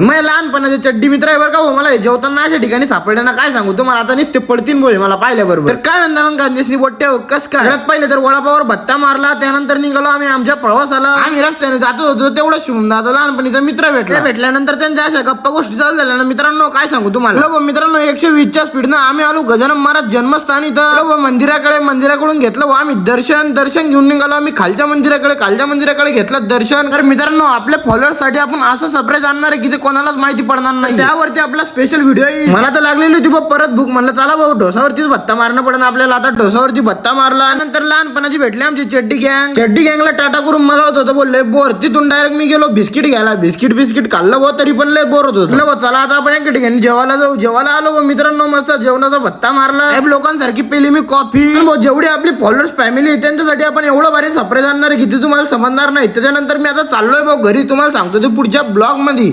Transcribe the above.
मग लहानपणाचे चड्डी मित्र आहे बरं का. मला जेवताना अशा ठिकाणी सापडले ना, काय सांगू तुम्हाला, आता नुसते पडतीन बोय मला पाहिल्याबरोबर. तर काय म्हणता मग गांधीसनी बोट्टे कस काय. सगळ्यात पहिले तर वडापावर भत्ता मारला, त्यानंतर निघालो आम्ही आमच्या प्रवासाला. आम्ही रस्त्याने जातो होतो तेवढं शुभमदाचा लहानपणीचा मित्र भेटल्यानंतर त्यांच्या अशा गप्पा गोष्टी चालू झाल्या ना मित्रांनो, काय सांगू तुम्हाला. मित्रांनो 120च्या स्पीडनं आम्ही आलो गजानन महाराज जन्मस्थानी. तर मंदिराकडून घेतलं आम्ही दर्शन घेऊन निघालो आम्ही खालच्या मंदिराकडे घेतलं दर्शन. तर मित्रांनो आपल्या फॉलोअर्स साठी आपण असं सरप्राईज आणणार आहे की ते कोणालाच माहिती पडणार नाही. त्यावरती आपला स्पेशल व्हिडिओ येईल. मला तर लागलेली होती परत भूक, म्हणलं चला भाऊ ढोसावरतीच भत्ता मारणं पडेल आपल्याला. आता ढोसावरती भत्ता मारला. नंतर लहानपणाची भेटली आमची चड्डी गँगला टाटा करून मजा होत होतं, बोलले बोर. तिथून डायरेक्ट मी गेलो बिस्किट घ्यायला. बिस्किट खाल्लं भाऊ, तरी पण लय बोर होत होतं. चला आता आपण एका ठिकाणी जेवायला आलो मित्रांनो. मस्त जेवणाचा भत्ता मारला. लोकांसारखी पेली मी कॉफी. जेवढी आपली फॉलोअर्स फॅमिली आहे त्यांच्यासाठी आपण एवढं भारी सरप्राईज आणणार आहे की ते तुम्हाला समजणार नाही. त्याच्यानंतर मी आता चाललोय भाऊ घरी, तुम्हाला सांगतो ते पुढच्या ब्लॉग मध्ये.